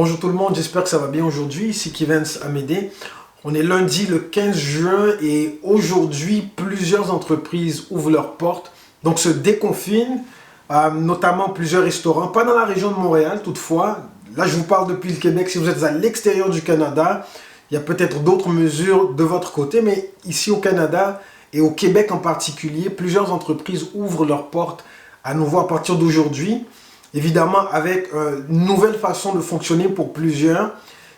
Bonjour tout le monde, j'espère que ça va bien aujourd'hui. Ici Kivens Amédée. On est lundi le 15 juin et aujourd'hui, plusieurs entreprises ouvrent leurs portes, donc se déconfinent, notamment plusieurs restaurants, pas dans la région de Montréal toutefois. Là, je vous parle depuis le Québec. Si vous êtes à l'extérieur du Canada, il y a peut-être d'autres mesures de votre côté, mais ici au Canada et au Québec en particulier, plusieurs entreprises ouvrent leurs portes à nouveau à partir d'aujourd'hui. Évidemment, avec une nouvelle façon de fonctionner pour plusieurs.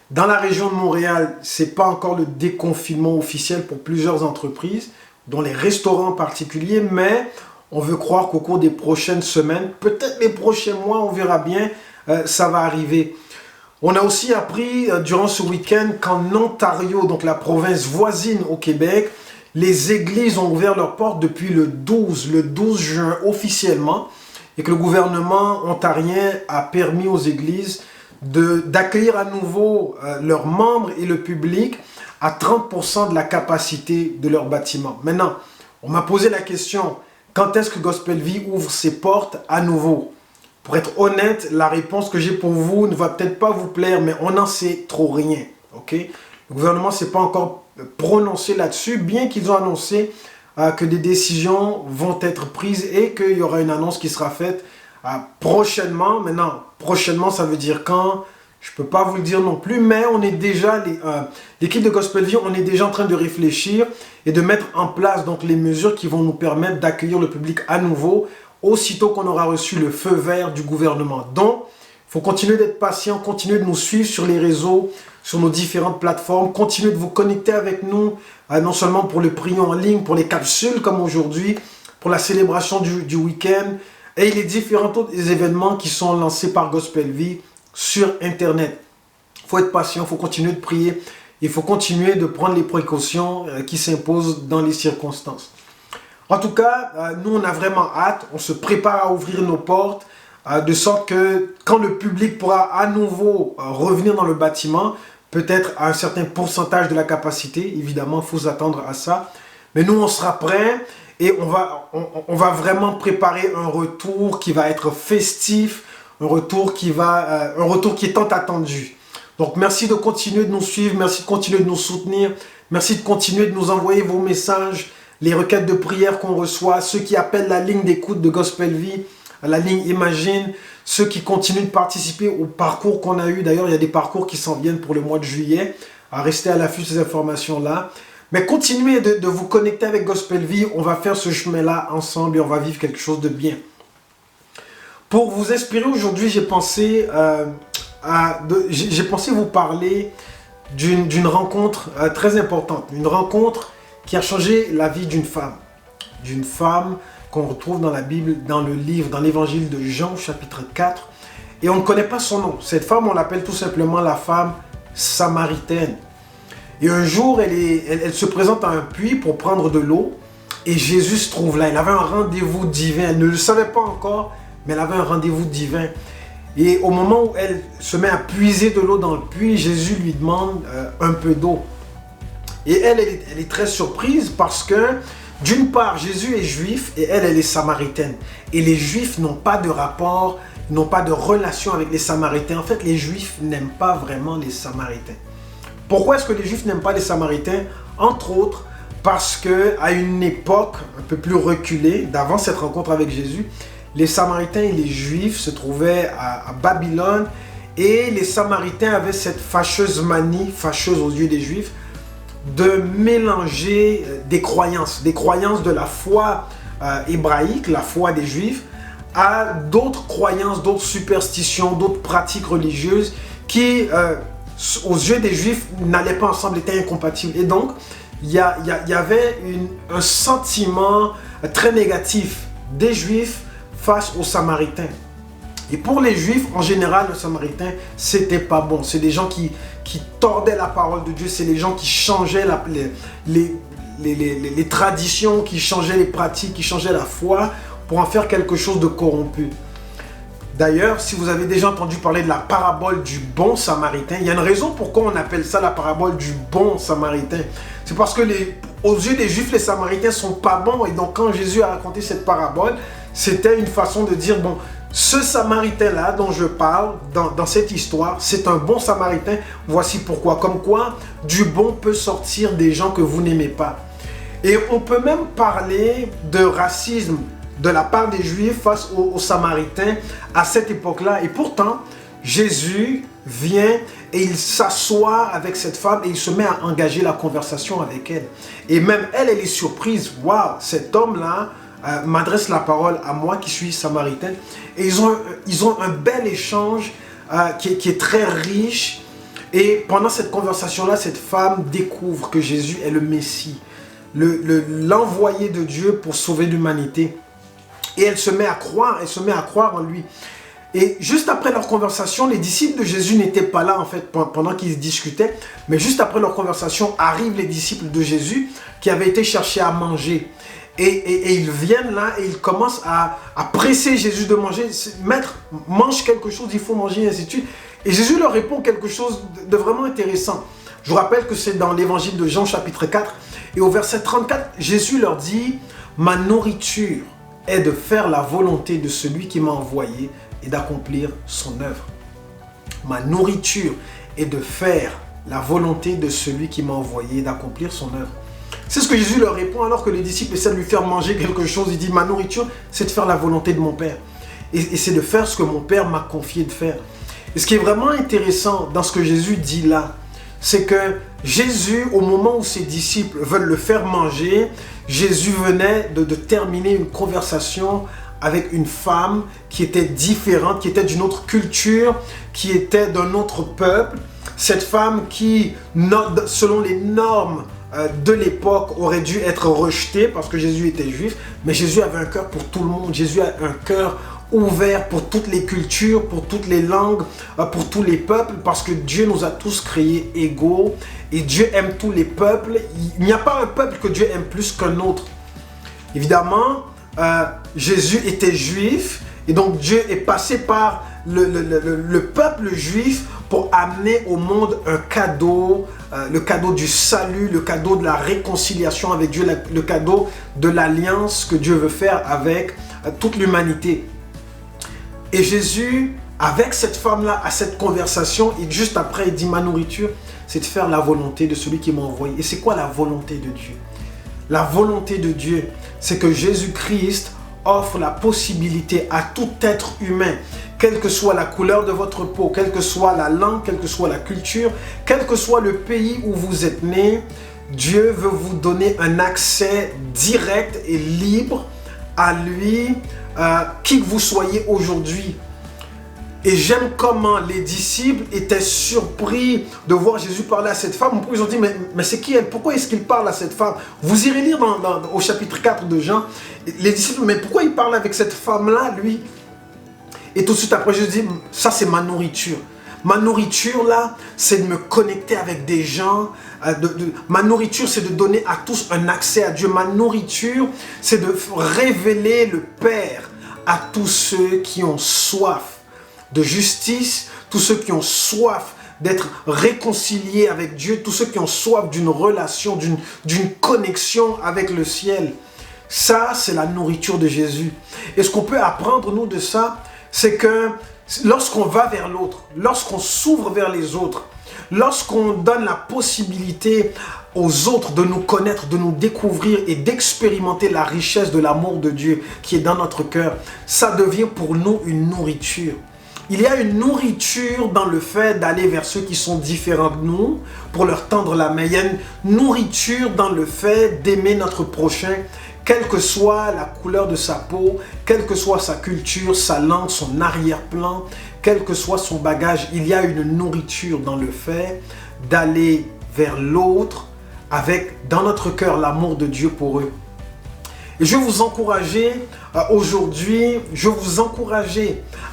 Dans la région de Montréal, ce n'est pas encore le déconfinement officiel pour plusieurs entreprises, dont les restaurants en particulier, mais on veut croire qu'au cours des prochaines semaines, peut-être les prochains mois, on verra bien, ça va arriver. On a aussi appris durant ce week-end qu'en Ontario, donc la province voisine au Québec, les églises ont ouvert leurs portes depuis le 12 juin officiellement, et que le gouvernement ontarien a permis aux églises d'accueillir à nouveau leurs membres et le public à 30% de la capacité de leur bâtiment. Maintenant, on m'a posé la question, quand est-ce que Gospel Vie ouvre ses portes à nouveau? Pour être honnête, la réponse que j'ai pour vous ne va peut-être pas vous plaire, mais on n'en sait trop rien. Okay? Le gouvernement ne s'est pas encore prononcé là-dessus, bien qu'ils ont annoncé que des décisions vont être prises et qu'il y aura une annonce qui sera faite prochainement. Maintenant, prochainement, ça veut dire quand? Je ne peux pas vous le dire non plus, mais on est déjà, l'équipe de Gospel Vie, on est déjà en train de réfléchir et de mettre en place donc, les mesures qui vont nous permettre d'accueillir le public à nouveau, aussitôt qu'on aura reçu le feu vert du gouvernement. Donc, il faut continuer d'être patient, continuer de nous suivre sur les réseaux, sur nos différentes plateformes, continuer de vous connecter avec nous, non seulement pour le prion en ligne, pour les capsules comme aujourd'hui, pour la célébration du week-end et les différents autres événements qui sont lancés par Gospel Vie sur Internet. Il faut être patient, il faut continuer de prier, il faut continuer de prendre les précautions qui s'imposent dans les circonstances. En tout cas, nous on a vraiment hâte, on se prépare à ouvrir nos portes, de sorte que quand le public pourra à nouveau revenir dans le bâtiment, peut-être à un certain pourcentage de la capacité, évidemment, il faut s'attendre à ça. Mais nous, on sera prêts et on va vraiment préparer un retour qui va être festif, un retour qui est tant attendu. Donc, merci de continuer de nous suivre, merci de continuer de nous soutenir, merci de continuer de nous envoyer vos messages, les requêtes de prière qu'on reçoit, ceux qui appellent la ligne d'écoute de Gospel Vie, la ligne Imagine, ceux qui continuent de participer au parcours qu'on a eu. D'ailleurs, il y a des parcours qui s'en viennent pour le mois de juillet. À rester à l'affût de ces informations-là. Mais continuez de vous connecter avec Gospel Vie. On va faire ce chemin-là ensemble et on va vivre quelque chose de bien. Pour vous inspirer aujourd'hui, j'ai pensé vous parler d'une rencontre très importante. Une rencontre qui a changé la vie d'une femme. D'une femme qu'on retrouve dans la Bible, dans l'évangile de Jean, chapitre 4. Et on ne connaît pas son nom. Cette femme, on l'appelle tout simplement la femme samaritaine. Et un jour, elle se présente à un puits pour prendre de l'eau. Et Jésus se trouve là. Elle avait un rendez-vous divin. Elle ne le savait pas encore, mais elle avait un rendez-vous divin. Et au moment où elle se met à puiser de l'eau dans le puits, Jésus lui demande un peu d'eau. Et elle est très surprise parce que d'une part, Jésus est juif et elle est samaritaine. Et les juifs n'ont pas de rapport, n'ont pas de relation avec les samaritains. En fait, les juifs n'aiment pas vraiment les samaritains. Pourquoi est-ce que les juifs n'aiment pas les samaritains? Entre autres, parce qu'à une époque un peu plus reculée, d'avant cette rencontre avec Jésus, les samaritains et les juifs se trouvaient à Babylone et les samaritains avaient cette fâcheuse manie, fâcheuse aux yeux des juifs, de mélanger des croyances de la foi hébraïque, la foi des juifs, à d'autres croyances, d'autres superstitions, d'autres pratiques religieuses qui, aux yeux des juifs, n'allaient pas ensemble, étaient incompatibles. Et donc, il y avait un sentiment très négatif des juifs face aux samaritains. Et pour les juifs, en général, le samaritain, c'était pas bon. C'est des gens qui tordaient la parole de Dieu, c'est les gens qui changeaient les traditions, qui changeaient les pratiques, qui changeaient la foi pour en faire quelque chose de corrompu. D'ailleurs, si vous avez déjà entendu parler de la parabole du bon samaritain, il y a une raison pourquoi on appelle ça la parabole du bon samaritain. C'est parce que aux yeux des juifs, les samaritains ne sont pas bons. Et donc quand Jésus a raconté cette parabole, c'était une façon de dire, bon, Ce Samaritain-là dont je parle dans cette histoire, c'est un bon Samaritain. Voici pourquoi. Comme quoi, du bon peut sortir des gens que vous n'aimez pas. Et on peut même parler de racisme de la part des Juifs face aux Samaritains à cette époque-là. Et pourtant, Jésus vient et il s'assoit avec cette femme et il se met à engager la conversation avec elle. Et même elle est surprise. Waouh, cet homme-là m'adresse la parole à moi qui suis samaritain. Et ils ont un bel échange qui est très riche. Et pendant cette conversation-là, cette femme découvre que Jésus est le Messie, l'envoyé de Dieu pour sauver l'humanité. Et elle se met à croire en lui. Et juste après leur conversation, les disciples de Jésus n'étaient pas là en fait pendant qu'ils discutaient. Mais juste après leur conversation, arrivent les disciples de Jésus qui avaient été chercher à manger. Et ils viennent là et ils commencent à presser Jésus de manger. Maître, mange quelque chose, il faut manger, et ainsi de suite. Et Jésus leur répond quelque chose de vraiment intéressant. Je vous rappelle que c'est dans l'évangile de Jean chapitre 4. Et au verset 34, Jésus leur dit « Ma nourriture est de faire la volonté de celui qui m'a envoyé et d'accomplir son œuvre. » Ma nourriture est de faire la volonté de celui qui m'a envoyé et d'accomplir son œuvre. C'est ce que Jésus leur répond alors que les disciples essaient de lui faire manger quelque chose. Il dit, ma nourriture, c'est de faire la volonté de mon Père. Et c'est de faire ce que mon Père m'a confié de faire. Et ce qui est vraiment intéressant dans ce que Jésus dit là, c'est que Jésus, au moment où ses disciples veulent le faire manger, Jésus venait de terminer une conversation avec une femme qui était différente, qui était d'une autre culture, qui était d'un autre peuple. Cette femme qui, selon les normes de l'époque, aurait dû être rejetée parce que Jésus était juif, mais Jésus avait un cœur pour tout le monde. Jésus a un cœur ouvert pour toutes les cultures, pour toutes les langues, pour tous les peuples, parce que Dieu nous a tous créés égaux et Dieu aime tous les peuples. Il n'y a pas un peuple que Dieu aime plus qu'un autre. Évidemment, Jésus était juif et donc Dieu est passé par le peuple juif pour amener au monde un cadeau, le cadeau du salut, le cadeau de la réconciliation avec Dieu, le cadeau de l'alliance que Dieu veut faire avec toute l'humanité. Et Jésus, avec cette femme-là, a cette conversation et juste après, il dit, ma nourriture, c'est de faire la volonté de celui qui m'a envoyé. Et c'est quoi la volonté de Dieu? La volonté de Dieu, c'est que Jésus-Christ offre la possibilité à tout être humain, quelle que soit la couleur de votre peau, quelle que soit la langue, quelle que soit la culture, quel que soit le pays où vous êtes né, Dieu veut vous donner un accès direct et libre à lui, qui que vous soyez aujourd'hui. Et j'aime comment les disciples étaient surpris de voir Jésus parler à cette femme. Ils ont dit, mais c'est qui elle? Pourquoi est-ce qu'il parle à cette femme? Vous irez lire au chapitre 4 de Jean. Les disciples, mais pourquoi il parle avec cette femme-là, lui? Et tout de suite après, Jésus dit, ça c'est ma nourriture. Ma nourriture là, c'est de me connecter avec des gens. Ma nourriture, c'est de donner à tous un accès à Dieu. Ma nourriture, c'est de révéler le Père à tous ceux qui ont soif de justice, tous ceux qui ont soif d'être réconciliés avec Dieu, tous ceux qui ont soif d'une relation, d'une connexion avec le ciel. Ça, c'est la nourriture de Jésus. Et ce qu'on peut apprendre, nous, de ça, c'est que lorsqu'on va vers l'autre, lorsqu'on s'ouvre vers les autres, lorsqu'on donne la possibilité aux autres de nous connaître, de nous découvrir et d'expérimenter la richesse de l'amour de Dieu qui est dans notre cœur, ça devient pour nous une nourriture. Il y a une nourriture dans le fait d'aller vers ceux qui sont différents de nous pour leur tendre la main. Il y a une nourriture dans le fait d'aimer notre prochain, quelle que soit la couleur de sa peau, quelle que soit sa culture, sa langue, son arrière-plan, quel que soit son bagage. Il y a une nourriture dans le fait d'aller vers l'autre avec dans notre cœur l'amour de Dieu pour eux. Et je vais vous encourager aujourd'hui,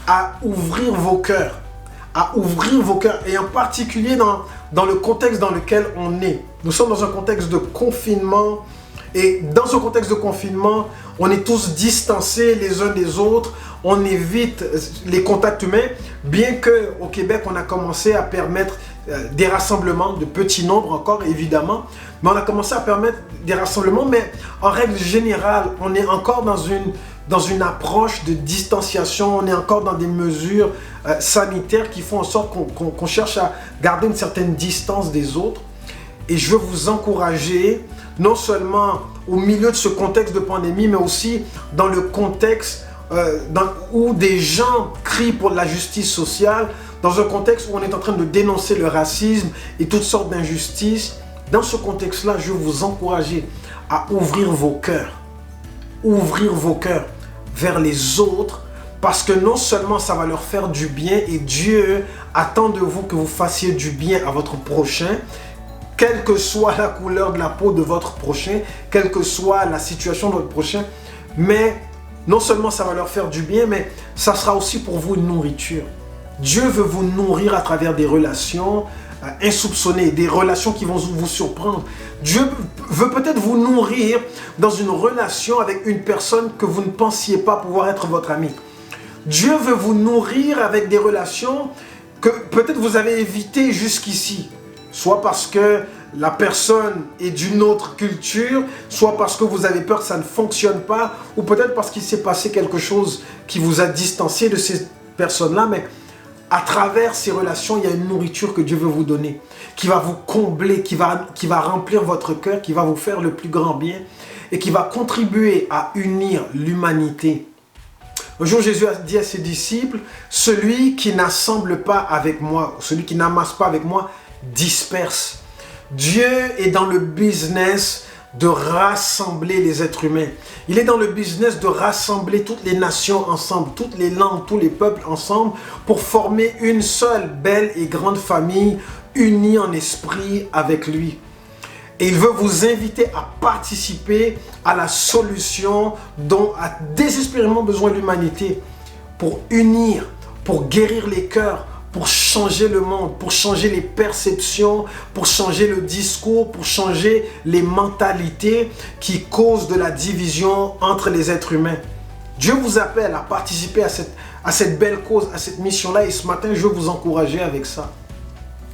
à ouvrir vos cœurs, et en particulier dans le contexte dans lequel on est. Nous sommes dans un contexte de confinement, et dans ce contexte de confinement, on est tous distancés les uns des autres, on évite les contacts humains, bien qu'au Québec, on a commencé à permettre des rassemblements de petits nombres encore, évidemment, mais on a commencé à permettre des rassemblements, mais en règle générale, on est encore dans une approche de distanciation, on est encore dans des mesures sanitaires qui font en sorte qu'on cherche à garder une certaine distance des autres. Et je veux vous encourager, non seulement au milieu de ce contexte de pandémie, mais aussi dans le contexte où des gens crient pour la justice sociale, dans un contexte où on est en train de dénoncer le racisme et toutes sortes d'injustices. Dans ce contexte-là, je veux vous encourager à ouvrir vos cœurs vers les autres, parce que non seulement ça va leur faire du bien, et Dieu attend de vous que vous fassiez du bien à votre prochain, quelle que soit la couleur de la peau de votre prochain, quelle que soit la situation de votre prochain, mais non seulement ça va leur faire du bien, mais ça sera aussi pour vous une nourriture. Dieu veut vous nourrir à travers des relations insoupçonnées, des relations qui vont vous surprendre. Dieu veut peut-être vous nourrir dans une relation avec une personne que vous ne pensiez pas pouvoir être votre ami. Dieu veut vous nourrir avec des relations que peut-être vous avez évitées jusqu'ici. Soit parce que la personne est d'une autre culture, soit parce que vous avez peur que ça ne fonctionne pas, ou peut-être parce qu'il s'est passé quelque chose qui vous a distancié de ces personnes-là, mais à travers ces relations, il y a une nourriture que Dieu veut vous donner, qui va vous combler, qui va remplir votre cœur, qui va vous faire le plus grand bien et qui va contribuer à unir l'humanité. Un jour, Jésus a dit à ses disciples, « Celui qui n'assemble pas avec moi, celui qui n'amasse pas avec moi, disperse. » Dieu est dans le business de rassembler les êtres humains. Il est dans le business de rassembler toutes les nations ensemble, toutes les langues, tous les peuples ensemble pour former une seule belle et grande famille unie en esprit avec lui. Et il veut vous inviter à participer à la solution dont a désespérément besoin l'humanité pour unir, pour guérir les cœurs, pour changer le monde, pour changer les perceptions, pour changer le discours, pour changer les mentalités qui causent de la division entre les êtres humains. Dieu vous appelle à participer à cette belle cause, à cette mission-là, et ce matin, je veux vous encourager avec ça.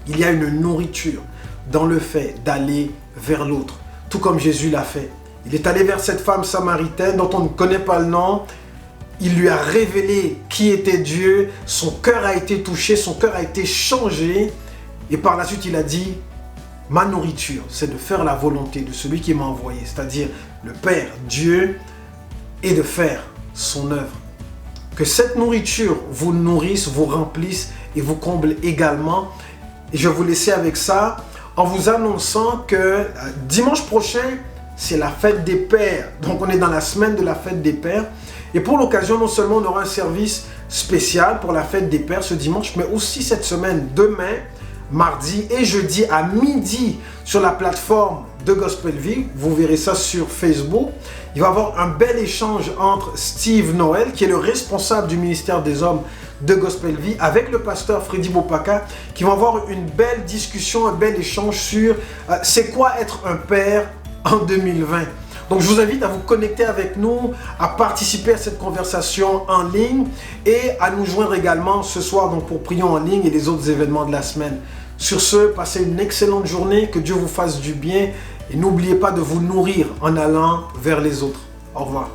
Il y a une nourriture dans le fait d'aller vers l'autre, tout comme Jésus l'a fait. Il est allé vers cette femme samaritaine dont on ne connaît pas le nom. Il lui a révélé qui était Dieu, son cœur a été touché, son cœur a été changé. Et par la suite, il a dit, ma nourriture, c'est de faire la volonté de celui qui m'a envoyé, c'est-à-dire le Père, Dieu, et de faire son œuvre. Que cette nourriture vous nourrisse, vous remplisse et vous comble également. Et je vais vous laisser avec ça en vous annonçant que dimanche prochain, c'est la fête des pères. Donc on est dans la semaine de la fête des pères. Et pour l'occasion, non seulement on aura un service spécial pour la fête des pères ce dimanche, mais aussi cette semaine, demain, mardi et jeudi à midi sur la plateforme de Gospel Vie. Vous verrez ça sur Facebook. Il va y avoir un bel échange entre Steve Noël, qui est le responsable du ministère des Hommes de Gospel Vie, avec le pasteur Freddy Bopaka, qui vont avoir une belle discussion, un bel échange sur c'est quoi être un père en 2020. Donc je vous invite à vous connecter avec nous, à participer à cette conversation en ligne et à nous joindre également ce soir donc pour Prions en ligne et les autres événements de la semaine. Sur ce, passez une excellente journée, que Dieu vous fasse du bien et n'oubliez pas de vous nourrir en allant vers les autres. Au revoir.